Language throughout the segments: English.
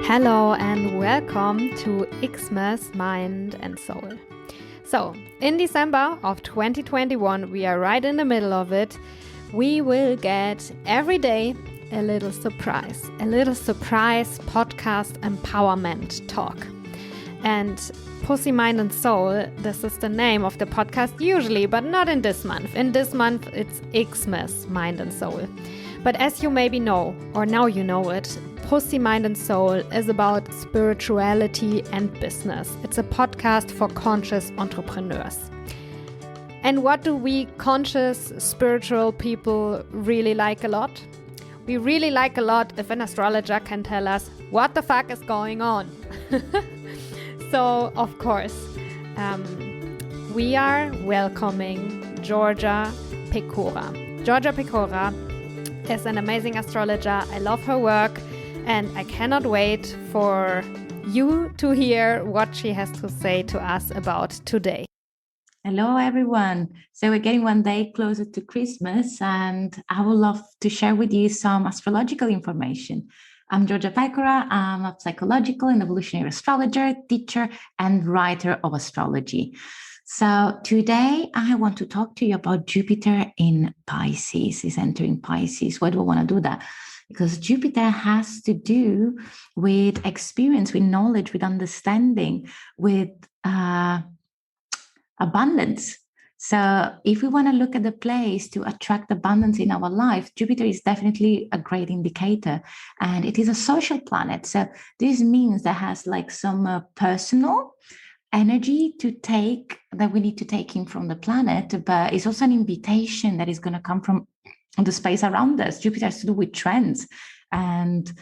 Hello and welcome to Xmas Mind and Soul. So, in December of 2021, we are right in the middle of it. We will get every day a little surprise podcast empowerment talk. And Pussy, Mind and Soul, this is the name of the podcast usually, but not in this month. In this month, it's Xmas Mind and Soul. But as you maybe know, or now you know it, Pussy, Mind and Soul is about spirituality and business. It's a podcast for conscious entrepreneurs. And what do we conscious, spiritual people really like a lot? We really like a lot if an astrologer can tell us what the fuck is going on. So, of course, we are welcoming Giorgia Pecora. Giorgia Pecora is an amazing astrologer. I love her work. And I cannot wait for you to hear what she has to say to us about today. Hello, everyone. So we're getting one day closer to Christmas, and I would love to share with you some astrological information. I'm Giorgia Pecora. I'm a psychological and evolutionary astrologer, teacher, and writer of astrology. So today I want to talk to you about Jupiter in Pisces. Is entering Pisces. Why do I want to do that? Because Jupiter has to do with experience, with knowledge, with understanding, with abundance. So if we want to look at the place to attract abundance in our life, Jupiter is definitely a great indicator. And it is a social planet. So this means that has like some personal energy to take that we need to take in from the planet, but it's also an invitation that is going to come from the space around us. Jupiter has to do with trends and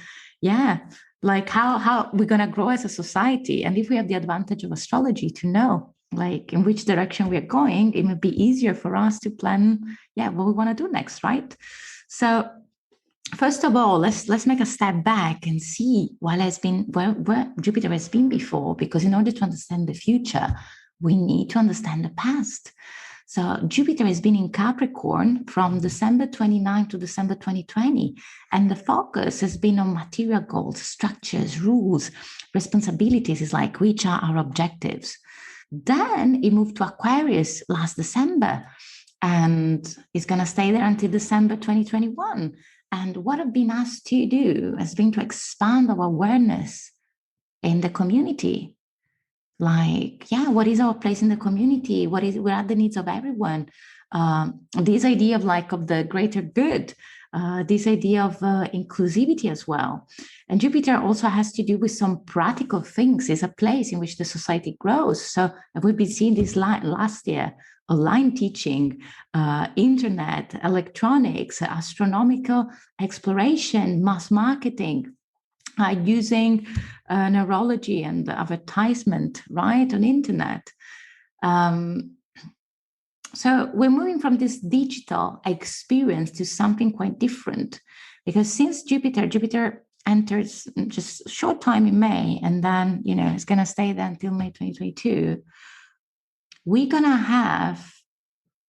like how we're going to grow as a society. And if we have the advantage of astrology to know like in which direction we're going, it may be easier for us to plan what we want to do next, right? So first of all, let's make a step back and see what has been where Jupiter has been before, because in order to understand the future, we need to understand the past. So Jupiter has been in Capricorn from December 29 to December 2020, and the focus has been on material goals, structures, rules, responsibilities, is like which are our objectives. Then it moved to Aquarius last December, and it's going to stay there until December 2021. And what I've been asked to do has been to expand our awareness in the community. Like, what is our place in the community? What are the needs of everyone? This idea of the greater good, this idea of inclusivity as well. And Jupiter also has to do with some practical things. It's a place in which the society grows. So we've been seeing this last year, online teaching, internet, electronics, astronomical exploration, mass marketing, using neurology and advertisement, right, on internet. So we're moving from this digital experience to something quite different, because since Jupiter enters just a short time in May, and then, it's going to stay there until May 2022, we're going to have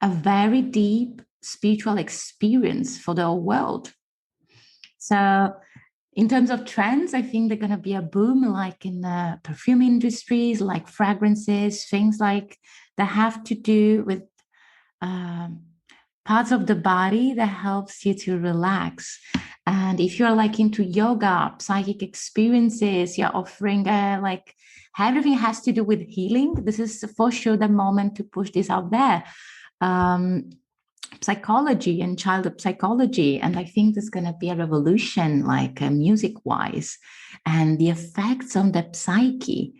a very deep spiritual experience for the whole world. So in terms of trends, I think they're going to be a boom, like in the perfume industries, like fragrances, things like that have to do with parts of the body that helps you to relax. And if you're like into yoga, psychic experiences, you're offering like everything has to do with healing. This is for sure the moment to push this out there. Psychology and child psychology. And I think there's going to be a revolution, like music-wise. And the effects on the psyche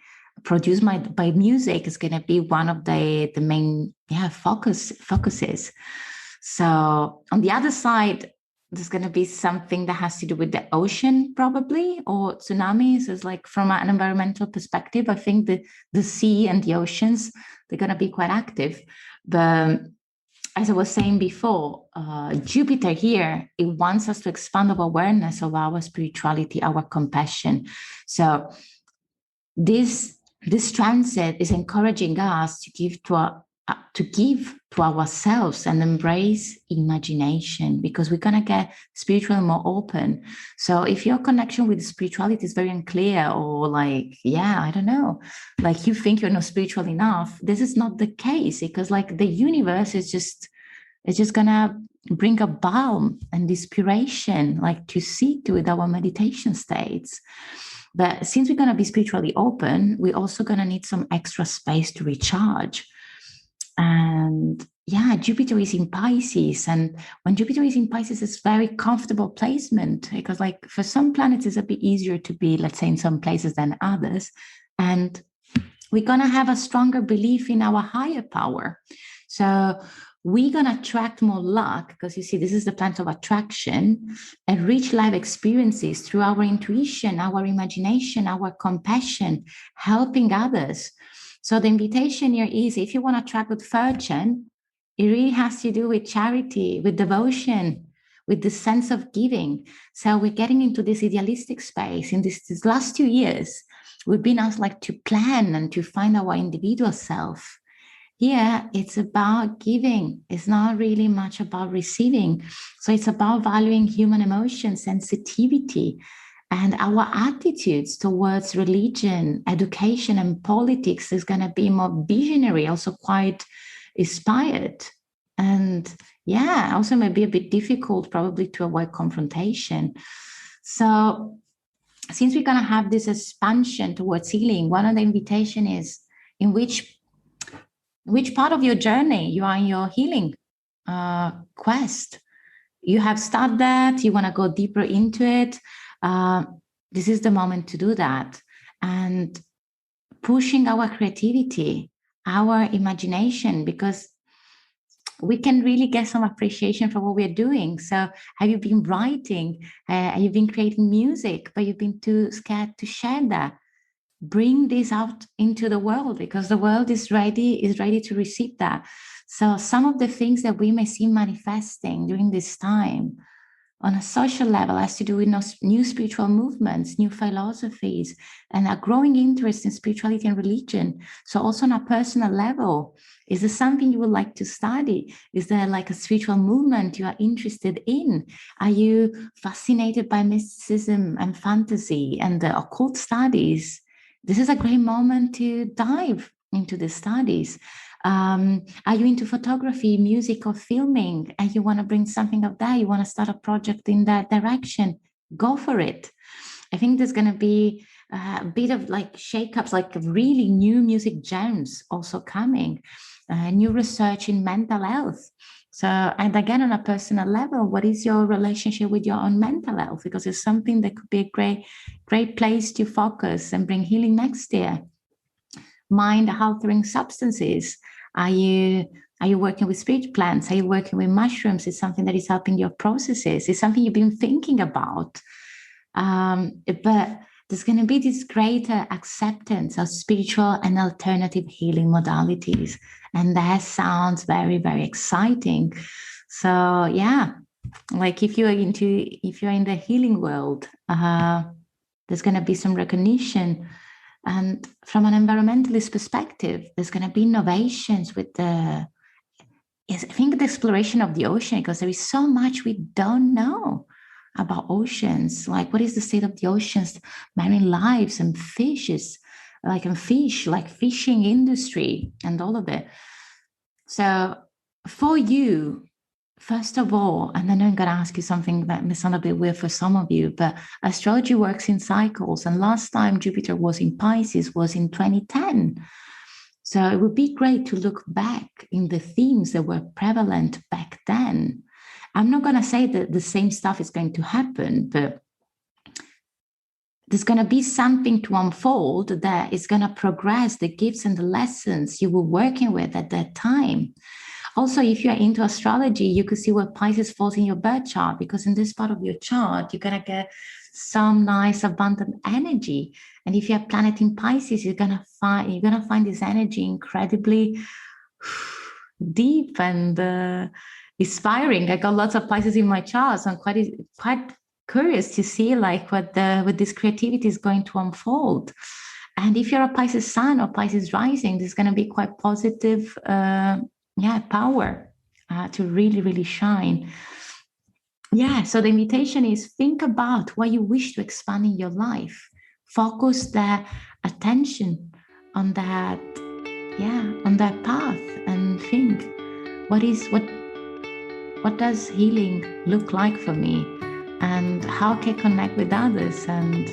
produced by music is going to be one of the main focuses. So on the other side, there's going to be something that has to do with the ocean, probably, or tsunamis. Is like from an environmental perspective, I think the sea and the oceans, they're going to be quite active. But as I was saying before, Jupiter here, it wants us to expand our awareness of our spirituality, our compassion. So this transit is encouraging us to give to to give to ourselves and embrace imagination, because we're going to get spiritually more open. So if your connection with spirituality is very unclear, or like, yeah, I don't know, like you think you're not spiritual enough, this is not the case, because like the universe is just, it's just going to bring a balm and inspiration, like to sit with our meditation states. But since we're going to be spiritually open, we're also going to need some extra space to recharge. And yeah, Jupiter is in Pisces. And when Jupiter is in Pisces, it's very comfortable placement, because like for some planets, it's a bit easier to be, let's say, in some places than others. And we're going to have a stronger belief in our higher power. So we're going to attract more luck, because you see, this is the planet of attraction, and rich life experiences through our intuition, our imagination, our compassion, helping others. So the invitation here is, if you want to attract good fortune, it really has to do with charity, with devotion, with the sense of giving. So we're getting into this idealistic space in these last 2 years. We've been asked like to plan and to find our individual self. Here, it's about giving. It's not really much about receiving. So it's about valuing human emotion, sensitivity, and our attitudes towards religion, education, and politics is going to be more visionary, also quite inspired. And yeah, also maybe a bit difficult probably to avoid confrontation. So since we're going to have this expansion towards healing, one of the invitation is in which part of your journey you are in your healing quest. You have started that, you want to go deeper into it. This is the moment to do that. And pushing our creativity, our imagination, because we can really get some appreciation for what we're doing. So have you been writing? Have you been creating music, but you've been too scared to share that? Bring this out into the world, because the world is ready to receive that. So some of the things that we may see manifesting during this time on a social level has to do with new spiritual movements, new philosophies, and a growing interest in spirituality and religion. So also on a personal level, is there something you would like to study? Is there like a spiritual movement you are interested in? Are you fascinated by mysticism and fantasy and the occult studies? This is a great moment to dive into the studies. Are you into photography, music, or filming, and you want to bring something of that? You want to start a project in that direction? Go for it. I think there's going to be a bit of like shakeups, like really new music gems also coming, new research in mental health. So, and again, on a personal level, what is your relationship with your own mental health? Because it's something that could be a great place to focus and bring healing next year. Mind-altering substances. Are you working with spirit plants? Are you working with mushrooms? It's something that is helping your processes. It's something you've been thinking about. But there's going to be this greater acceptance of spiritual and alternative healing modalities. And that sounds very, very exciting. So yeah, like if you're in the healing world, there's going to be some recognition. And from an environmentalist perspective, there's going to be innovations with I think the exploration of the ocean, because there is so much we don't know about oceans. Like, what is the state of the oceans, marine lives, and fishes, like fishing industry and all of it. So for you, first of all, and then I'm going to ask you something that may sound a bit weird for some of you, but astrology works in cycles. And last time Jupiter was in Pisces was in 2010. So it would be great to look back in the themes that were prevalent back then. I'm not going to say that the same stuff is going to happen, but there's going to be something to unfold that is going to progress the gifts and the lessons you were working with at that time. Also, if you're into astrology, you could see where Pisces falls in your birth chart, because in this part of your chart, you're going to get some nice abundant energy. And if you have planet in Pisces, you're going to find this energy incredibly deep and inspiring. I got lots of Pisces in my chart, so I'm quite curious to see like what this creativity is going to unfold. And if you're a Pisces sun or Pisces rising, this is going to be quite positive, power to really, really shine. Yeah, so the invitation is think about what you wish to expand in your life. Focus the attention on that, on that path, and think, what does healing look like for me? And how can I connect with others? And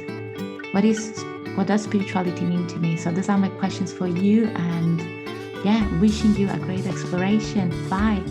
what does spirituality mean to me? So those are my questions for you, and wishing you a great exploration. Bye.